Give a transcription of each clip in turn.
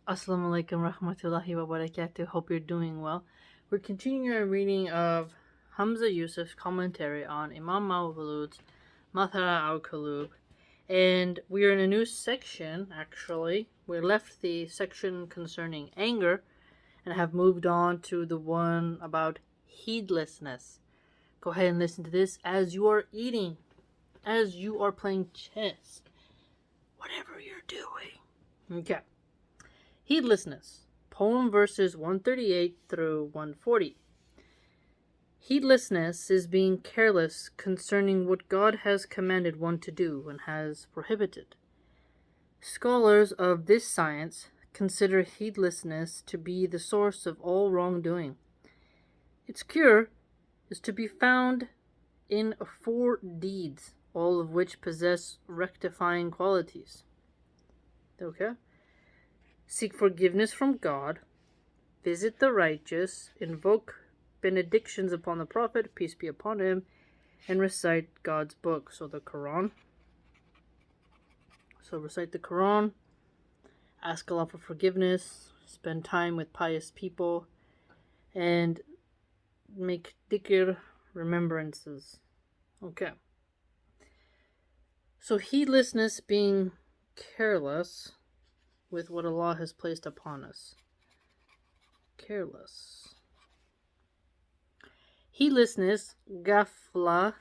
Assalamu alaikum rahmatullahi wa barakatuh. Hope you're doing well. We're continuing our reading of Hamza Yusuf's commentary on Imam Mawlud's Matharat al Qulub. And we are in a new section, actually. We left the section concerning anger and have moved on to the one about heedlessness. Go ahead and listen to this as you are eating, as you are playing chess, whatever you're doing. Okay. Heedlessness. Poem verses 138 through 140. Heedlessness is being careless concerning what God has commanded one to do and has prohibited. Scholars of this science consider heedlessness to be the source of all wrongdoing. Its cure is to be found in 4 deeds, all of which possess rectifying qualities. Okay? Seek forgiveness from God, visit the righteous, invoke benedictions upon the Prophet, peace be upon him, and recite God's book, so the Quran. So recite the Quran, ask Allah for forgiveness, spend time with pious people, and make dhikr, remembrances. Okay. So heedlessness being careless with what Allah has placed upon us. Careless. Heedlessness, ghafla,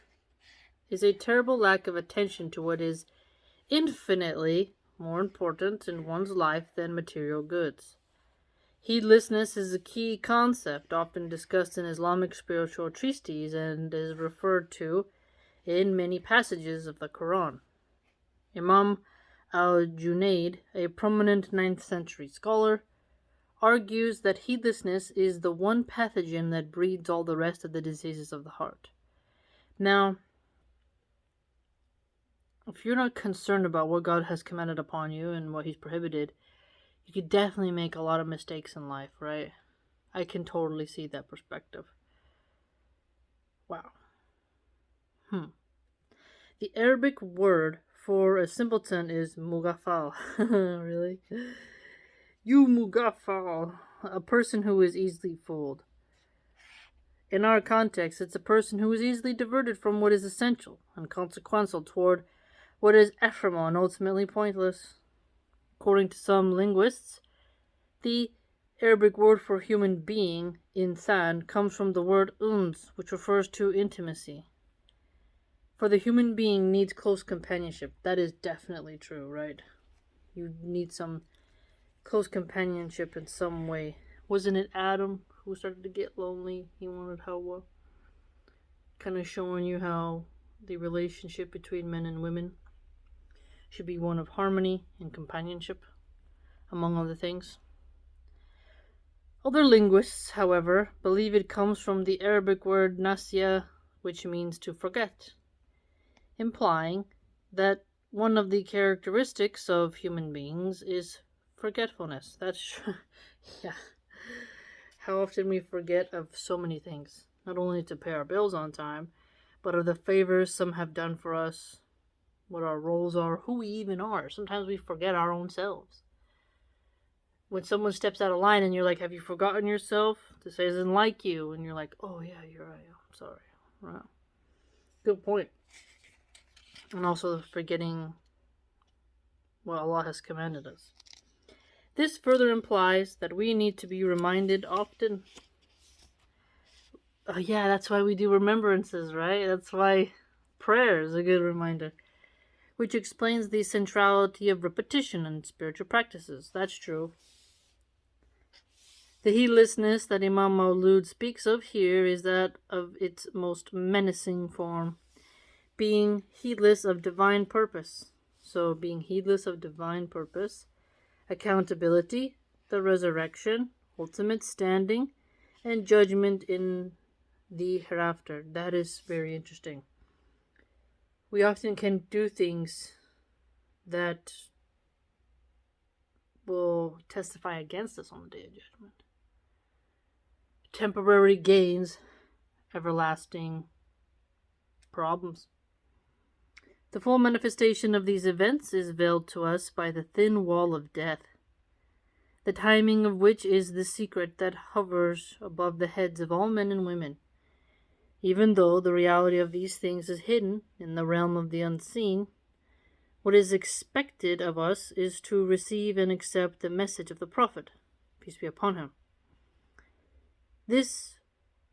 is a terrible lack of attention to what is infinitely more important in one's life than material goods. Heedlessness is a key concept often discussed in Islamic spiritual treatises and is referred to in many passages of the Quran. Imam al-Junayd, a prominent 9th century scholar, argues that heedlessness is the one pathogen that breeds all the rest of the diseases of the heart. Now, if you're not concerned about what God has commanded upon you and what He's prohibited, you could definitely make a lot of mistakes in life, right? I can totally see that perspective. Wow. The Arabic word for a simpleton is mughaffal. Really? You mughaffal, a person who is easily fooled. In our context, it's a person who is easily diverted from what is essential and consequential toward what is ephemeral and ultimately pointless. According to some linguists, the Arabic word for human being, insan, comes from the word uns, which refers to intimacy. For the human being needs close companionship. That is definitely true, right? You need some close companionship in some way. Wasn't it Adam who started to get lonely? He wanted Hawa. Kind of showing you how the relationship between men and women should be one of harmony and companionship, among other things. Other linguists, however, believe it comes from the Arabic word nasiya, which means to forget, implying that one of the characteristics of human beings is forgetfulness. That's yeah. How often we forget of so many things, not only to pay our bills on time, but of the favors some have done for us, what our roles are, who we even are. Sometimes we forget our own selves. When someone steps out of line and you're like, have you forgotten yourself? This isn't like you. And you're like, oh yeah, you're right. I'm sorry. Wow. Good point. And also forgetting what Allah has commanded us. This further implies that we need to be reminded often. Oh yeah, that's why we do remembrances, right? That's why prayer is a good reminder, which explains the centrality of repetition in spiritual practices. That's true. The heedlessness that Imam Mawlud speaks of here is that of its most menacing form, being heedless of divine purpose. So being heedless of divine purpose, accountability, the resurrection, ultimate standing, and judgment in the hereafter. That is very interesting. We often can do things that will testify against us on the day of judgment. Temporary gains, everlasting problems. The full manifestation of these events is veiled to us by the thin wall of death. the timing of which is the secret that hovers above the heads of all men and women. Even though the reality of these things is hidden in the realm of the unseen, what is expected of us is to receive and accept the message of the prophet, peace be upon him. This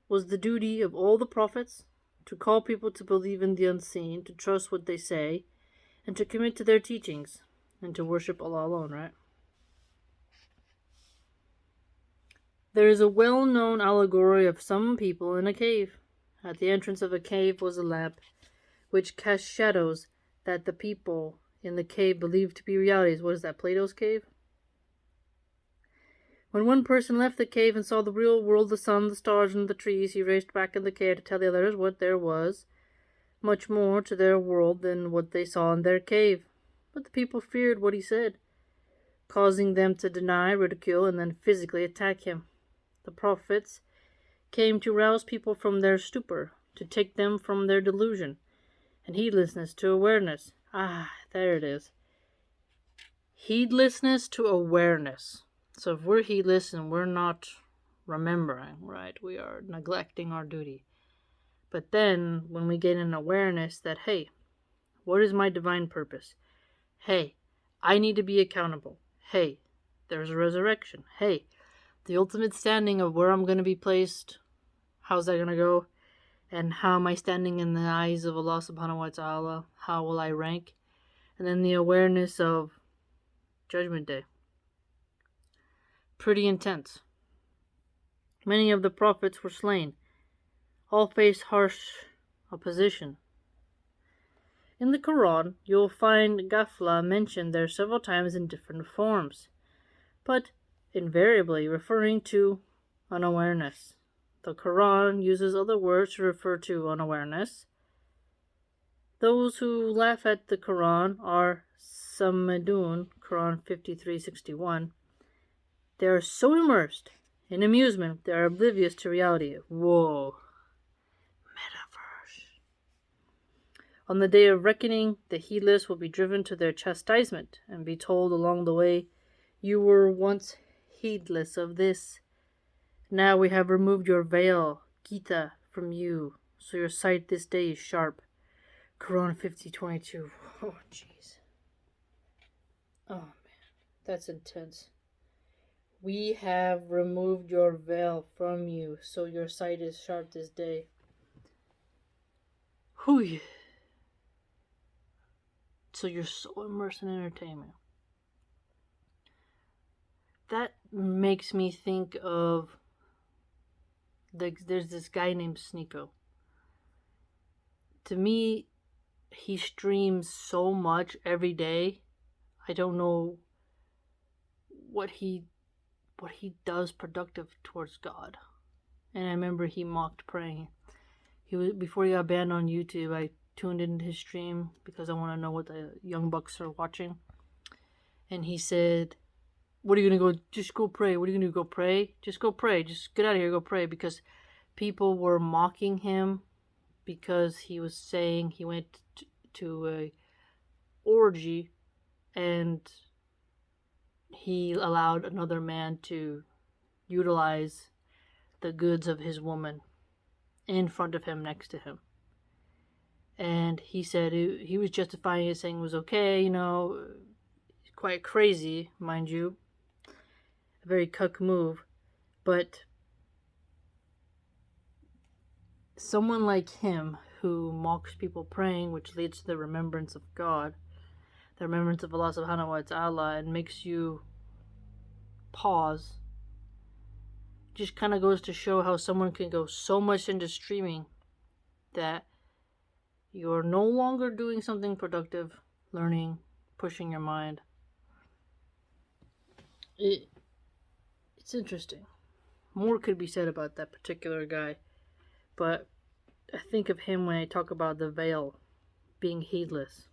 was the duty of all the prophets, to call people to believe in the unseen, to trust what they say, and to commit to their teachings, and to worship Allah alone, right? There is a well-known allegory of some people in a cave. At the entrance of a cave was a lamp, which cast shadows that the people in the cave believed to be realities. What is that, Plato's cave? When one person left the cave and saw the real world, the sun, the stars, and the trees, he raced back in the cave to tell the others what there was much more to their world than what they saw in their cave. But the people feared what he said, causing them to deny, ridicule, and then physically attack him. The prophets came to rouse people from their stupor, to take them from their delusion and heedlessness to awareness. Ah, there it is. Heedlessness to awareness. So if we're heedless and we're not remembering, right, we are neglecting our duty. But then when we get an awareness that, hey, what is my divine purpose? Hey, I need to be accountable. Hey, there's a resurrection. Hey, the ultimate standing of where I'm going to be placed, how's that going to go? And how am I standing in the eyes of Allah subhanahu wa ta'ala? How will I rank? And then the awareness of Judgment Day. Pretty intense. Many of the prophets were slain. All faced harsh opposition. In the Quran, you'll find ghafla mentioned there several times in different forms, but invariably referring to unawareness. The Quran uses other words to refer to unawareness. Those who laugh at the Quran are Samadun, Quran 53:61. They are so immersed in amusement, they are oblivious to reality. Whoa. Metaverse. On the day of reckoning, the heedless will be driven to their chastisement and be told along the way, you were once heedless of this. Now we have removed your veil, Gita, from you, so your sight this day is sharp. Quran 50:22. Oh, jeez. Oh, man. That's intense. We have removed your veil from you, so your sight is sharp this day. Whew. So you're so immersed in entertainment. That makes me think of there's this guy named Sneeko. To me, he streams so much every day. I don't know what he does productive towards God. And I remember he mocked praying. Before he got banned on YouTube, I tuned into his stream because I want to know what the young bucks are watching. And he said, what are you going to go? Just go pray. What are you going to go pray? Just go pray. Just get out of here, go pray. Because people were mocking him because he was saying he went to a orgy and he allowed another man to utilize the goods of his woman in front of him, next to him. And he said he was justifying it, saying it was okay, quite crazy, mind you. A very cuck move. But someone like him who mocks people praying, which leads to the remembrance of God, the remembrance of Allah subhanahu wa ta'ala, and makes you pause, just kind of goes to show how someone can go so much into streaming that you're no longer doing something productive, learning, pushing your mind. It's interesting. More could be said about that particular guy, but I think of him when I talk about the veil, being heedless.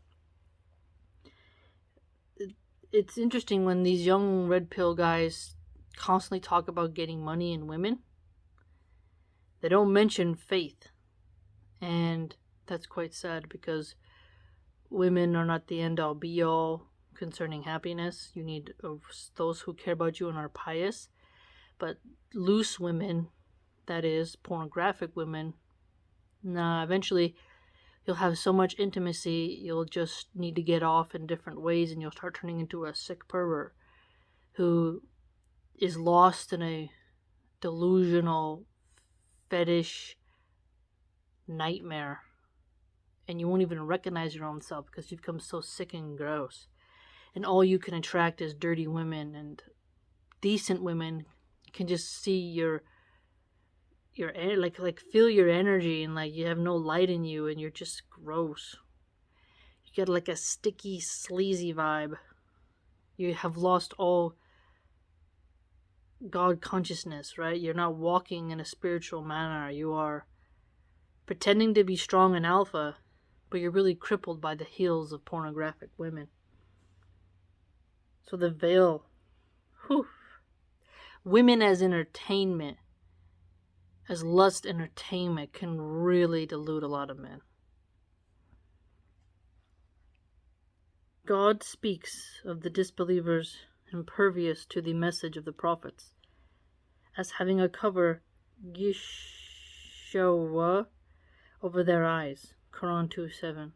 It's interesting when these young red pill guys constantly talk about getting money and women. They don't mention faith. And that's quite sad because women are not the end all be all. concerning happiness. You need those who care about you and are pious. But loose women, that is, pornographic women, nah, eventually you'll have so much intimacy, you'll just need to get off in different ways, and you'll start turning into a sick pervert who is lost in a delusional fetish nightmare. And you won't even recognize your own self because you've become so sick and gross. And all you can attract is dirty women, and decent women can just see your like feel your energy, and like you have no light in you and you're just gross. You get like a sticky, sleazy vibe. You have lost all God consciousness, right? You're not walking in a spiritual manner. You are pretending to be strong and alpha, but you're really crippled by the heels of pornographic women. So the veil, whew. Women as entertainment, as lust entertainment, can really delude a lot of men. God speaks of the disbelievers impervious to the message of the prophets as having a cover, Yeshua, over their eyes. Quran 2:7.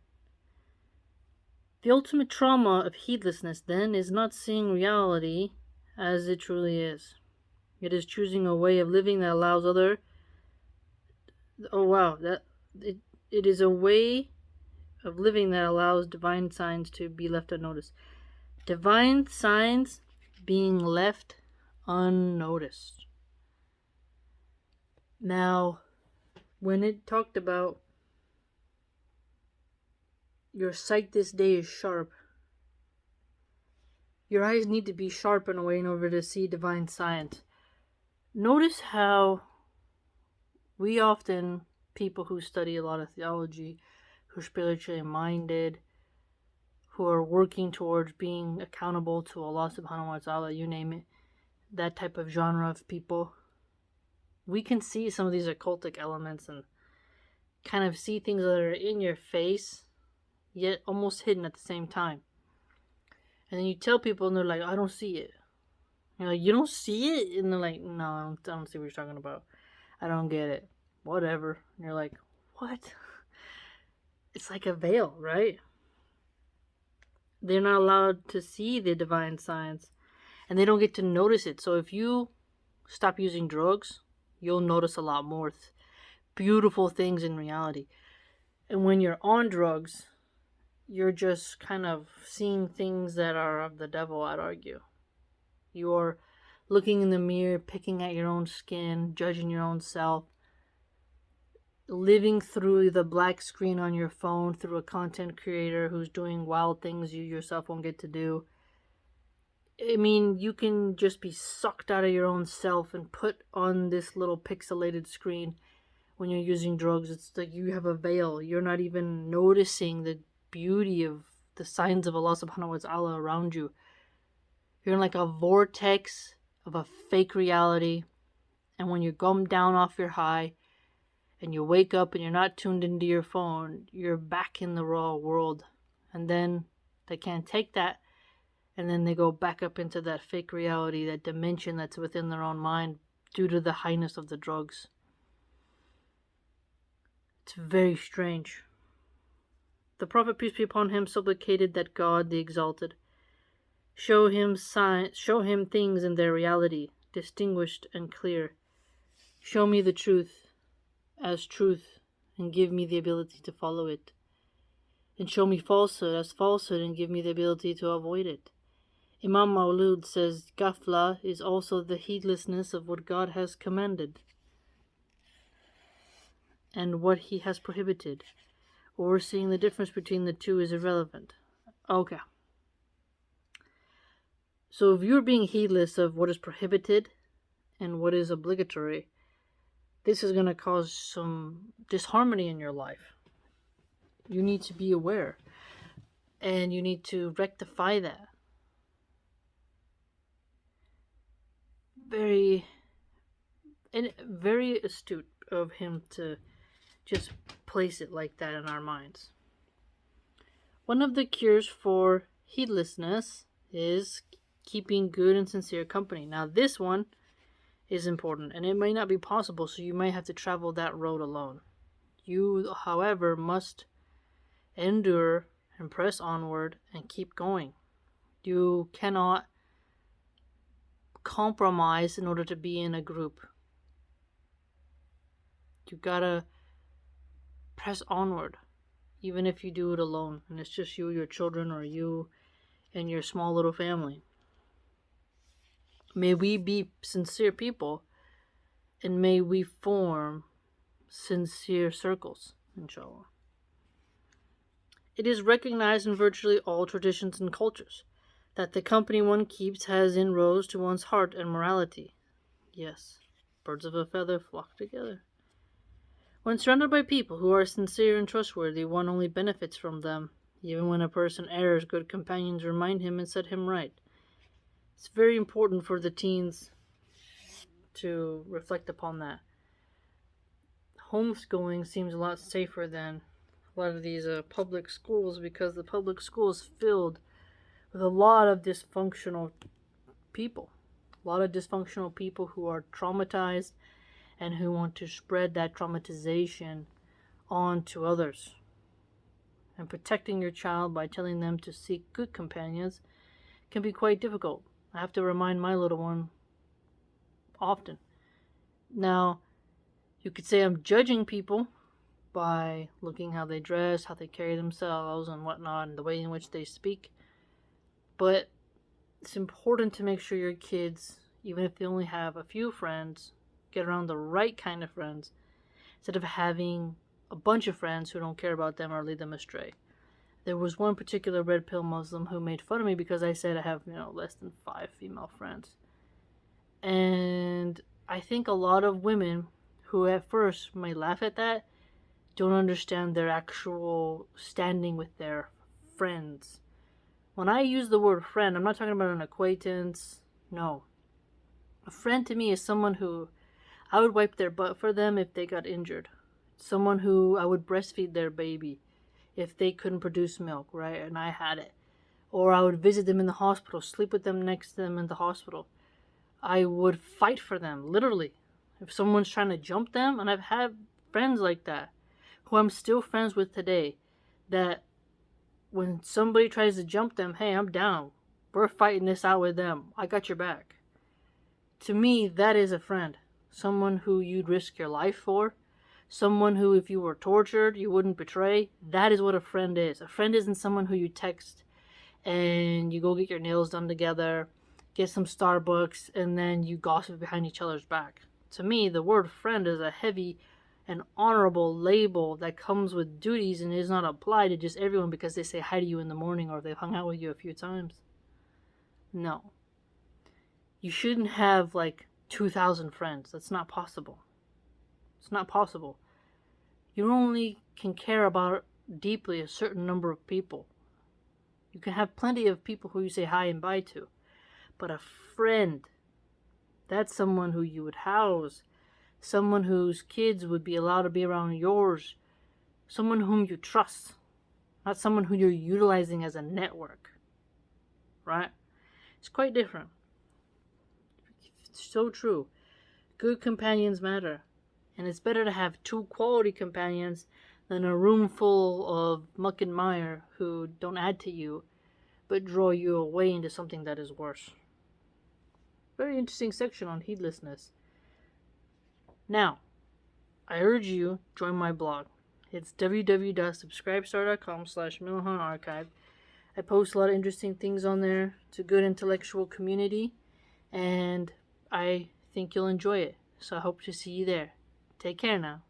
The ultimate trauma of heedlessness, then, is not seeing reality as it truly is. It is choosing a way of living that allows it is a way of living that allows divine signs to be left unnoticed. Divine signs being left unnoticed. Now, when it talked about your sight this day is sharp, your eyes need to be sharp in a way in order to see divine signs. Notice how we often, people who study a lot of theology, who are spiritually minded, who are working towards being accountable to Allah subhanahu wa ta'ala, you name it, that type of genre of people, we can see some of these occultic elements and kind of see things that are in your face, yet almost hidden at the same time. And then you tell people and they're like, I don't see it. You're like, you don't see it? And they're like, no, I don't see what you're talking about. I don't get it. Whatever. And you're like, what? It's like a veil, right? They're not allowed to see the divine signs, and they don't get to notice it. So if you stop using drugs, you'll notice a lot more beautiful things in reality. And when you're on drugs, you're just kind of seeing things that are of the devil, I'd argue. You're looking in the mirror, picking at your own skin, judging your own self, living through the black screen on your phone through a content creator who's doing wild things you yourself won't get to do. I mean, you can just be sucked out of your own self and put on this little pixelated screen when you're using drugs. It's like you have a veil. You're not even noticing the beauty of the signs of Allah subhanahu wa ta'ala around you. You're in like a vortex of a fake reality, and when you come down off your high and you wake up and you're not tuned into your phone, you're back in the raw world. And then they can't take that, and then they go back up into that fake reality, that dimension that's within their own mind due to the highness of the drugs. It's very strange. The Prophet, peace be upon him, supplicated that God, the Exalted, show him things in their reality, distinguished and clear. Show me the truth as truth, and give me the ability to follow it. And show me falsehood as falsehood, and give me the ability to avoid it. Imam Maulud says, Ghafla is also the heedlessness of what God has commanded and what he has prohibited. Or seeing the difference between the two is irrelevant. Okay. So if you're being heedless of what is prohibited and what is obligatory, this is going to cause some disharmony in your life. You need to be aware, and you need to rectify that. Very astute of him to just place it like that in our minds. One of the cures for Heedlessness is keeping good and sincere company. Now, this one is important, and it may not be possible, so you may have to travel that road alone. You, however, must endure and press onward and keep going. You cannot compromise in order to be in a group. You gotta press onward, even if you do it alone, and it's just you, your children, or you and your small little family. May we be sincere people, and may we form sincere circles, inshallah. It is recognized in virtually all traditions and cultures that the company one keeps has inroads to one's heart and morality. Yes, birds of a feather flock together. When surrounded by people who are sincere and trustworthy, one only benefits from them. Even when a person errs, good companions remind him and set him right. It's very important for the teens to reflect upon that. Homeschooling seems a lot safer than a lot of these public schools, because the public school is filled with a lot of dysfunctional people. A lot of dysfunctional people who are traumatized and who want to spread that traumatization on to others. And protecting your child by telling them to seek good companions can be quite difficult. I have to remind my little one often. Now, you could say I'm judging people by looking how they dress, how they carry themselves, and whatnot, and the way in which they speak. But it's important to make sure your kids, even if they only have a few friends, get around the right kind of friends, instead of having a bunch of friends who don't care about them or lead them astray. There was one particular red pill Muslim who made fun of me because I said I have, less than 5 female friends. And I think a lot of women who at first might laugh at that don't understand their actual standing with their friends. When I use the word friend, I'm not talking about an acquaintance. No. A friend to me is someone who I would wipe their butt for them if they got injured. Someone who I would breastfeed their baby if they couldn't produce milk, right? And I had it. Or I would visit them in the hospital, sleep with them next to them in the hospital. I would fight for them, literally. If someone's trying to jump them, and I've had friends like that, who I'm still friends with today, that when somebody tries to jump them, hey, I'm down. We're fighting this out with them. I got your back. To me, that is a friend. Someone who you'd risk your life for. Someone who, if you were tortured, you wouldn't betray. That is what a friend is. A friend isn't someone who you text and you go get your nails done together, get some Starbucks, and then you gossip behind each other's back. To me, the word friend is a heavy and honorable label that comes with duties and is not applied to just everyone because they say hi to you in the morning or they've hung out with you a few times. No. You shouldn't have 2,000 friends. That's not possible. It's not possible. You only can care about deeply a certain number of people. You can have plenty of people who you say hi and bye to. But a friend, that's someone who you would house. Someone whose kids would be allowed to be around yours. Someone whom you trust. Not someone who you're utilizing as a network. Right? It's quite different. It's so true. Good companions matter. And it's better to have 2 quality companions than a room full of muck and mire who don't add to you, but draw you away into something that is worse. Very interesting section on heedlessness. Now, I urge you, join my blog. It's www.subscribestar.com/Milahan I post a lot of interesting things on there. It's a good intellectual community, and I think you'll enjoy it. So I hope to see you there. Take care now.